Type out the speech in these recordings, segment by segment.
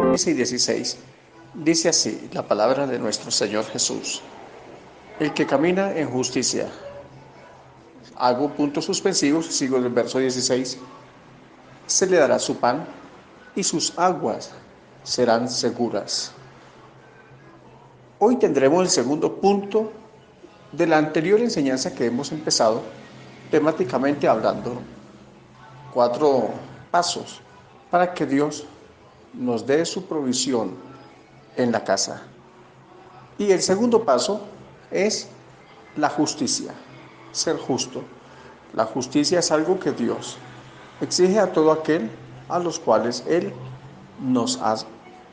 15 y 16. Dice así la palabra de nuestro Señor Jesús. El que camina en justicia. Hago puntos suspensivos, sigo del verso 16. Se le dará su pan y sus aguas serán seguras. Hoy tendremos el segundo punto de la anterior enseñanza que hemos empezado, temáticamente hablando 4 pasos para que Dios nos dé su provisión en la casa. Y el segundo paso es la justicia, ser justo. La justicia es algo que Dios exige a todo aquel a los cuales Él nos ha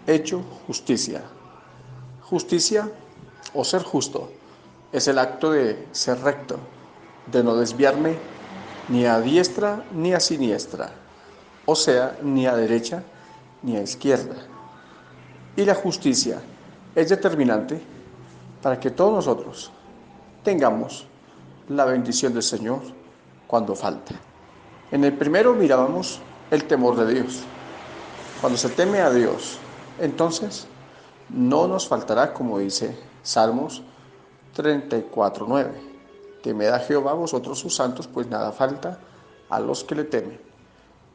hecho justicia. Justicia o ser justo es el acto de ser recto, de no desviarme ni a diestra ni a siniestra, o sea, ni a derecha ni a izquierda. Y la justicia es determinante para que todos nosotros tengamos la bendición del Señor cuando falta. En el primero mirábamos el temor de Dios. Cuando se teme a Dios, entonces no nos faltará, como dice Salmos 34:9. Temed a Jehová vosotros sus santos, pues nada falta a los que le temen.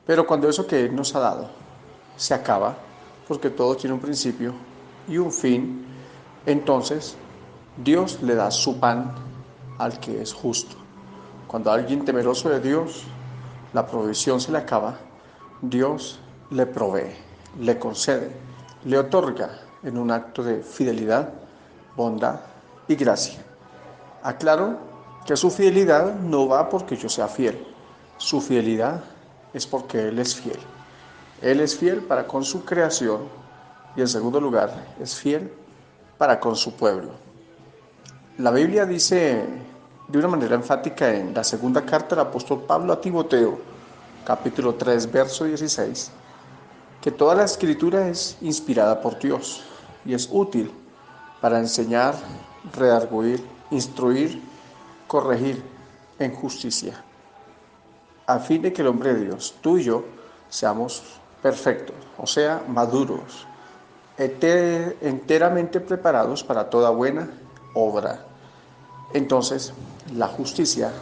Pero cuando eso que Él nos ha dado se acaba, porque todo tiene un principio y un fin, entonces Dios le da su pan al que es justo. Cuando alguien temeroso de Dios, la provisión se le acaba, Dios le provee, le concede, le otorga en un acto de fidelidad, bondad y gracia. Aclaro que su fidelidad no va porque yo sea fiel, su fidelidad es porque Él es fiel. Él es fiel para con su creación y en segundo lugar es fiel para con su pueblo. La Biblia dice de una manera enfática en la segunda carta del apóstol Pablo a Timoteo, capítulo 3, verso 16, que toda la escritura es inspirada por Dios y es útil para enseñar, redarguir, instruir, corregir en justicia, a fin de que el hombre de Dios, tú y yo, seamos perfectos, o sea, maduros, enteramente preparados para toda buena obra. Entonces, la justicia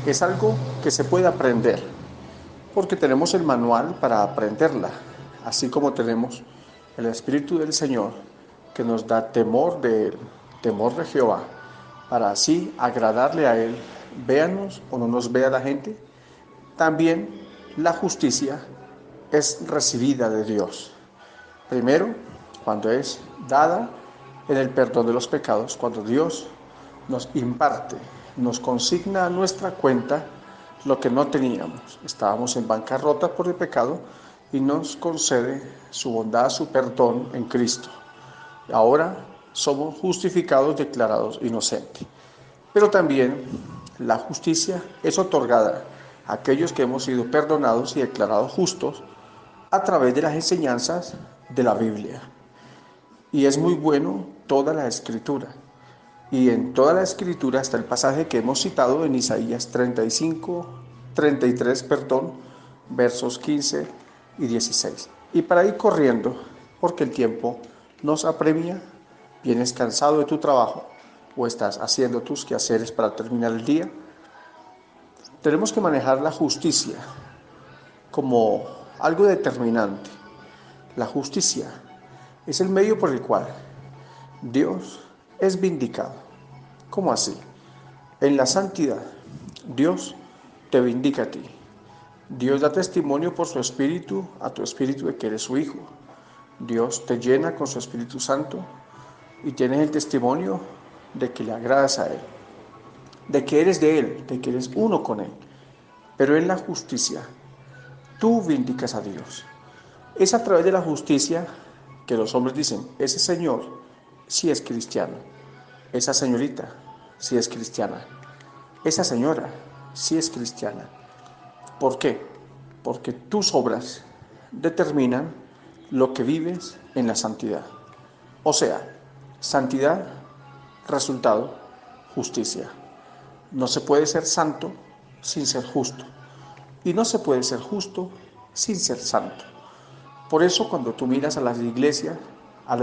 es algo que se puede aprender, porque tenemos el manual para aprenderla, así como tenemos el Espíritu del Señor que nos da temor de Él, temor de Jehová, para así agradarle a Él, véanos o no nos vea la gente. También la justicia es recibida de Dios. Primero, cuando es dada en el perdón de los pecados, cuando Dios nos imparte, nos consigna a nuestra cuenta lo que no teníamos. Estábamos en bancarrota por el pecado y nos concede su bondad, su perdón en Cristo. Ahora somos justificados, declarados inocentes. Pero también la justicia es otorgada a aquellos que hemos sido perdonados y declarados justos a través de las enseñanzas de la Biblia. Y es muy bueno toda la escritura. Y en toda la escritura está el pasaje que hemos citado en Isaías 33, versos 15 y 16. Y para ir corriendo, porque el tiempo nos apremia, vienes cansado de tu trabajo o estás haciendo tus quehaceres para terminar el día, tenemos que manejar la justicia como algo determinante. La justicia es el medio por el cual Dios es vindicado. ¿Cómo así? En la santidad, Dios te vindica a ti. Dios da testimonio por su Espíritu a tu Espíritu de que eres su Hijo. Dios te llena con su Espíritu Santo y tienes el testimonio de que le agradas a Él, de que eres de Él, de que eres uno con Él. Pero en la justicia, tú vindicas a Dios. Es a través de la justicia que los hombres dicen, ese señor sí es cristiano, esa señorita sí es cristiana, esa señora sí es cristiana. ¿Por qué? Porque tus obras determinan lo que vives en la santidad. O sea, santidad, resultado, justicia. No se puede ser santo sin ser justo. Y no se puede ser justo sin ser santo. Por eso cuando tú miras a la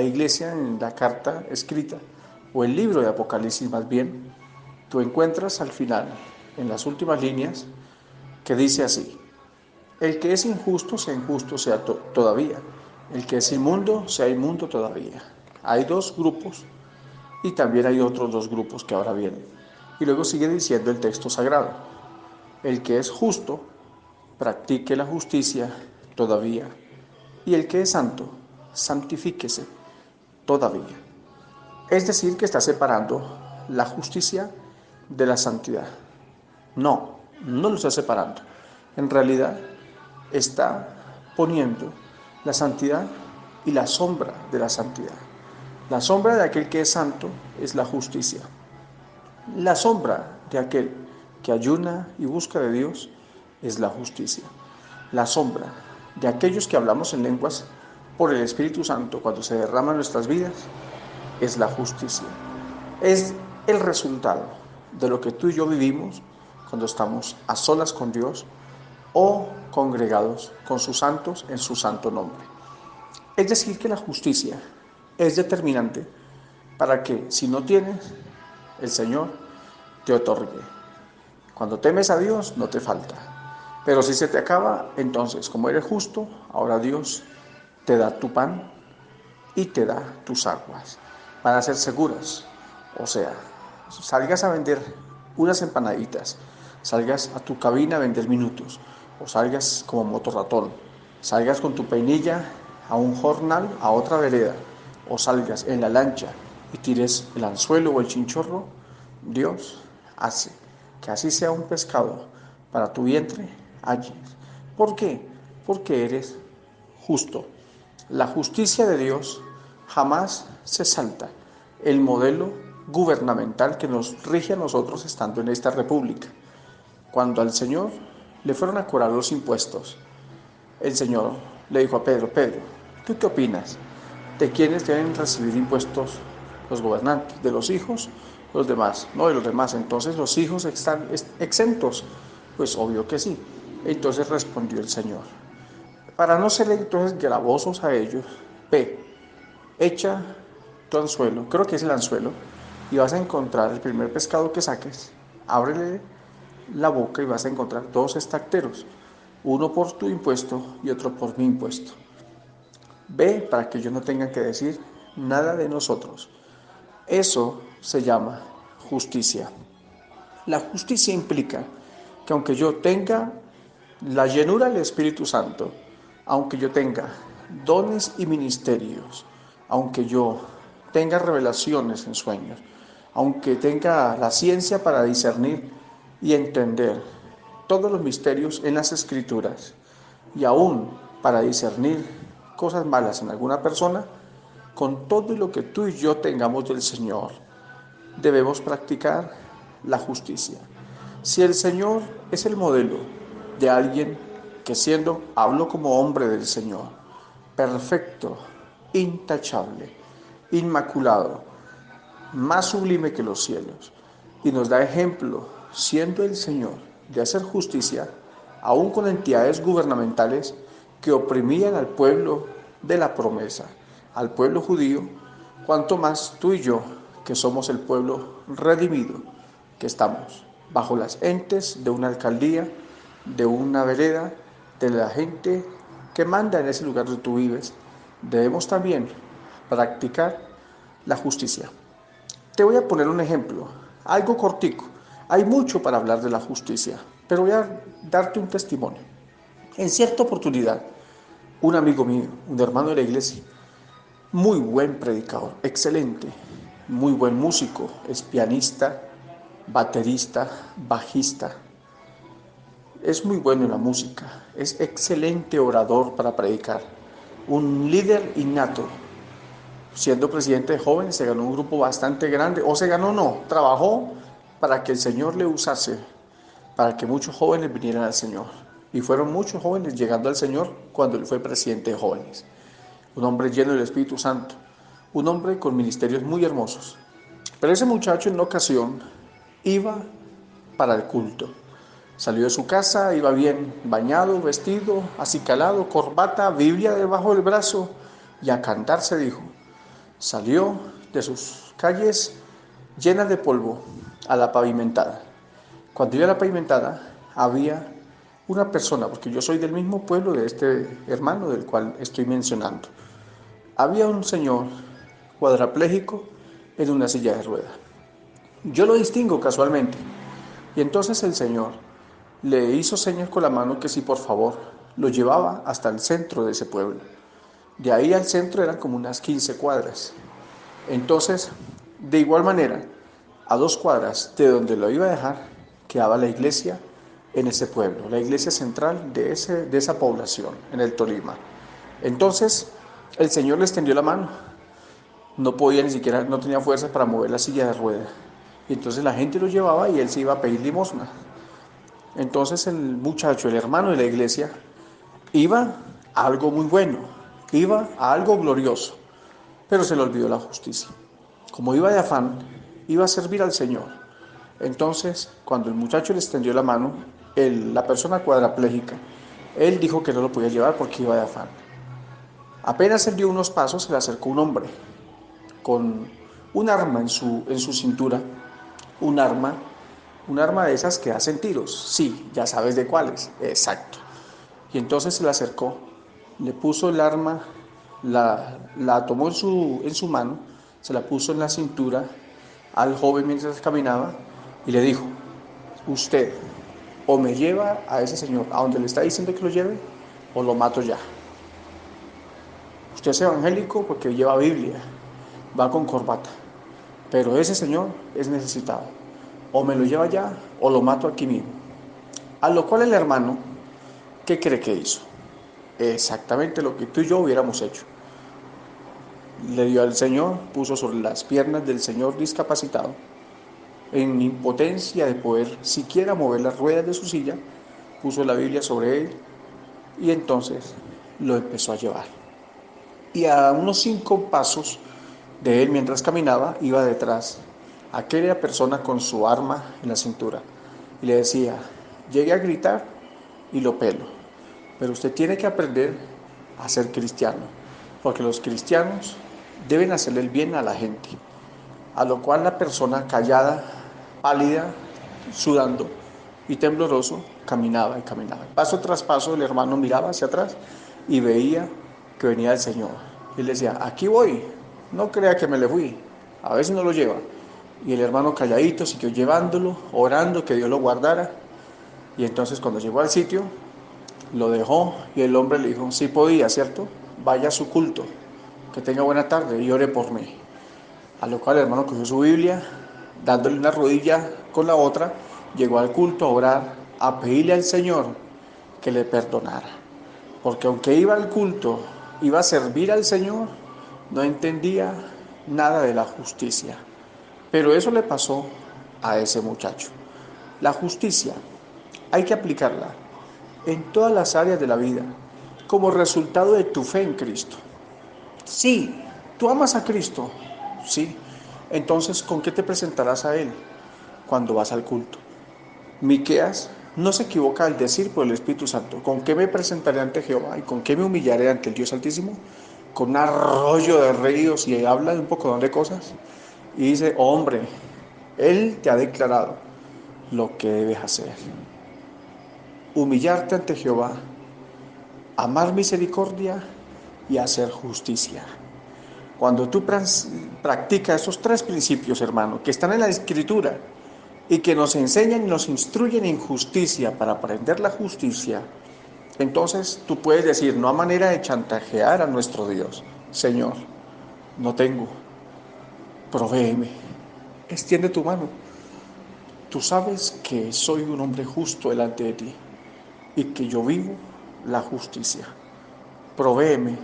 iglesia en la carta escrita, o el libro de Apocalipsis más bien, tú encuentras al final, en las últimas líneas, que dice así: el que es injusto, sea injusto, sea todavía. El que es inmundo, sea inmundo todavía. Hay dos grupos y también hay otros dos grupos que ahora vienen. Y luego sigue diciendo el texto sagrado: el que es justo, practique la justicia todavía. Y el que es santo, santifíquese todavía. Es decir, que está separando la justicia de la santidad. No, no lo está separando. En realidad está poniendo la santidad y la sombra de la santidad. La sombra de aquel que es santo es la justicia. La sombra de aquel que ayuna y busca de Dios es la justicia. La sombra de aquellos que hablamos en lenguas por el Espíritu Santo cuando se derrama en nuestras vidas es la justicia. Es el resultado de lo que tú y yo vivimos cuando estamos a solas con Dios o congregados con sus santos en su santo nombre. Es decir, que la justicia es determinante para que, si no tienes, el Señor te otorgue. Cuando temes a Dios, no te falta. Pero si se te acaba, entonces, como eres justo, ahora Dios te da tu pan y te da tus aguas. Van a ser seguras. O sea, salgas a vender unas empanaditas, salgas a tu cabina a vender minutos, o salgas como motorratón, salgas con tu peinilla a un jornal, a otra vereda, o salgas en la lancha y tires el anzuelo o el chinchorro, Dios hace que así sea un pescado para tu vientre allí. ¿Por qué? Porque eres justo. La justicia de Dios jamás se salta. El modelo gubernamental que nos rige a nosotros estando en esta república. Cuando al Señor le fueron a cobrar los impuestos, el Señor le dijo a Pedro: Pedro, ¿tú qué opinas? ¿De quiénes deben recibir impuestos los gobernantes? ¿De los hijos? Los demás. No, de los demás. Entonces, ¿los hijos están exentos? Pues obvio que sí. Entonces respondió el Señor: para no ser entonces gravosos a ellos, ve, echa tu anzuelo, creo que es el anzuelo, y vas a encontrar el primer pescado que saques, ábrele la boca y vas a encontrar dos estacteros, uno por tu impuesto y otro por mi impuesto. Ve para que ellos no tengan que decir nada de nosotros. Eso se llama justicia. La justicia implica que aunque yo tenga la llenura del Espíritu Santo, aunque yo tenga dones y ministerios, aunque yo tenga revelaciones en sueños, aunque tenga la ciencia para discernir y entender todos los misterios en las Escrituras, y aún para discernir cosas malas en alguna persona, con todo lo que tú y yo tengamos del Señor, debemos practicar la justicia. Si el Señor es el modelo de alguien que, siendo, hablo como hombre del Señor, perfecto, intachable, inmaculado, más sublime que los cielos, y nos da ejemplo, siendo el Señor, de hacer justicia, aún con entidades gubernamentales que oprimían al pueblo de la promesa, al pueblo judío, cuanto más tú y yo, que somos el pueblo redimido, que estamos bajo las entes de una alcaldía, de una vereda, de la gente que manda en ese lugar donde tú vives, debemos también practicar la justicia. Te voy a poner un ejemplo, algo cortico. Hay mucho para hablar de la justicia, pero voy a darte un testimonio. En cierta oportunidad, un amigo mío, un hermano de la iglesia, muy buen predicador, excelente, muy buen músico, es pianista, baterista, bajista, es muy bueno en la música, es excelente orador para predicar, un líder innato. Siendo presidente de jóvenes, se ganó un grupo bastante grande, o se ganó no, trabajó para que el Señor le usase, para que muchos jóvenes vinieran al Señor. Y fueron muchos jóvenes llegando al Señor cuando él fue presidente de jóvenes. Un hombre lleno del Espíritu Santo, un hombre con ministerios muy hermosos. Pero ese muchacho en una ocasión iba para el culto Salió de su casa, iba bien bañado, vestido, acicalado, corbata, Biblia debajo del brazo y a cantar se dijo. Salió de sus calles llenas de polvo a la pavimentada. Cuando iba a la pavimentada había una persona, porque yo soy del mismo pueblo de este hermano del cual estoy mencionando. Había un señor cuadrapléjico en una silla de ruedas. Yo lo distingo casualmente. Y entonces el Señor le hizo señas con la mano que si por favor lo llevaba hasta el centro de ese pueblo. De ahí al centro eran como unas 15 cuadras. Entonces, de igual manera, a 2 cuadras de donde lo iba a dejar, quedaba la iglesia en ese pueblo, la iglesia central de esa población, en el Tolima. Entonces, el Señor le extendió la mano. No podía ni siquiera, no tenía fuerza para mover la silla de ruedas. Y entonces la gente lo llevaba y él se iba a pedir limosna. Entonces el muchacho, el hermano de la iglesia, iba a algo muy bueno, iba a algo glorioso, pero se le olvidó la justicia. Como iba de afán, iba a servir al Señor. Entonces, cuando el muchacho le extendió la mano, la persona cuadraplégica, él dijo que no lo podía llevar porque iba de afán. Apenas él dio unos pasos, se le acercó un hombre con un arma en su cintura, un arma de esas que hacen tiros. Sí, ya sabes de cuáles, exacto. Y entonces se le acercó, le puso el arma, la tomó en su mano, se la puso en la cintura al joven mientras caminaba y le dijo, usted o me lleva a ese señor a donde le está diciendo que lo lleve o lo mato ya. Usted es evangélico porque lleva Biblia, va con corbata, pero ese señor es necesitado. O me lo lleva ya o lo mato aquí mismo. A lo cual el hermano, ¿qué cree que hizo? Exactamente lo que tú y yo hubiéramos hecho. Le dio al Señor, puso sobre las piernas del Señor discapacitado, en impotencia de poder siquiera mover las ruedas de su silla, puso la Biblia sobre él y entonces lo empezó a llevar. Y a unos 5 pasos de él mientras caminaba, iba detrás aquella persona con su arma en la cintura y le decía, llegue a gritar y lo pelo, pero usted tiene que aprender a ser cristiano, porque los cristianos deben hacerle el bien a la gente. A lo cual la persona callada, pálida, sudando y tembloroso, caminaba y caminaba. Paso tras paso el hermano miraba hacia atrás y veía que venía el Señor. Y le decía, aquí voy, no crea que me le fui, a veces no lo lleva. Y el hermano calladito siguió llevándolo, orando que Dios lo guardara. Y entonces cuando llegó al sitio, lo dejó y el hombre le dijo, sí podía, ¿cierto? Vaya a su culto, que tenga buena tarde y ore por mí. A lo cual el hermano cogió su Biblia, dándole una rodilla con la otra, llegó al culto a orar, a pedirle al Señor que le perdonara. Porque aunque iba al culto, iba a servir al Señor, no entendía nada de la justicia. Pero eso le pasó a ese muchacho. La justicia hay que aplicarla en todas las áreas de la vida como resultado de tu fe en Cristo. Sí, tú amas a Cristo, sí. Entonces, ¿con qué te presentarás a Él cuando vas al culto? Miqueas no se equivoca al decir por el Espíritu Santo, ¿con qué me presentaré ante Jehová y con qué me humillaré ante el Dios Altísimo? Con un arroyo de ríos y habla de un poco de cosas. Y dice, oh, hombre, Él te ha declarado lo que debes hacer. Humillarte ante Jehová, amar misericordia y hacer justicia. Cuando tú practicas esos 3 principios, hermano, que están en la Escritura y que nos enseñan y nos instruyen en justicia para aprender la justicia, entonces tú puedes decir, no hay manera de chantajear a nuestro Dios. Señor, no tengo, provéeme, extiende tu mano. Tú sabes que soy un hombre justo delante de ti y que yo vivo la justicia. Provéeme,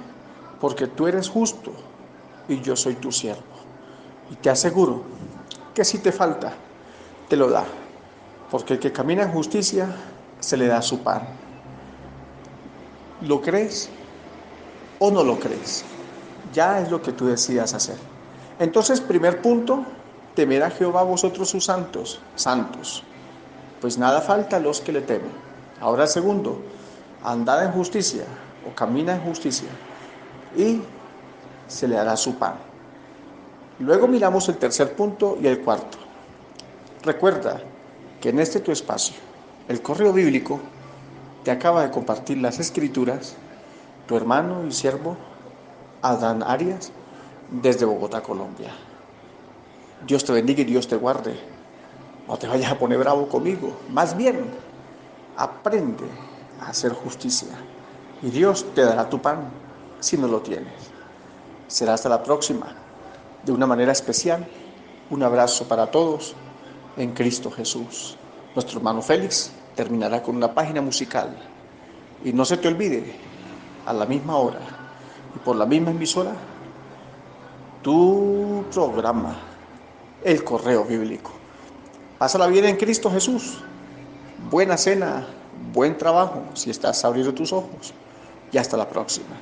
porque tú eres justo y yo soy tu siervo. Y te aseguro que si te falta, te lo da, porque el que camina en justicia se le da su pan. ¿Lo crees o no lo crees? Ya es lo que tú decidas hacer. Entonces, primer punto, temer a Jehová vosotros sus santos, santos. pues nada falta a los que le temen. Ahora el segundo, andad en justicia o camina en justicia y se le hará su pan. Luego miramos el tercer punto y el cuarto. Recuerda que en este tu espacio, el correo bíblico, te acaba de compartir las escrituras tu hermano y siervo Adán Arias desde Bogotá, Colombia. Dios te bendiga y Dios te guarde. No te vayas a poner bravo conmigo. Más bien, aprende a hacer justicia. Y Dios te dará tu pan si no lo tienes. Será hasta la próxima. De una manera especial, un abrazo para todos en Cristo Jesús. Nuestro hermano Félix terminará con una página musical. Y no se te olvide, a la misma hora y por la misma emisora, tu programa, el correo bíblico. Pásala bien en Cristo Jesús. Buena cena, buen trabajo si estás abriendo tus ojos. Y hasta la próxima.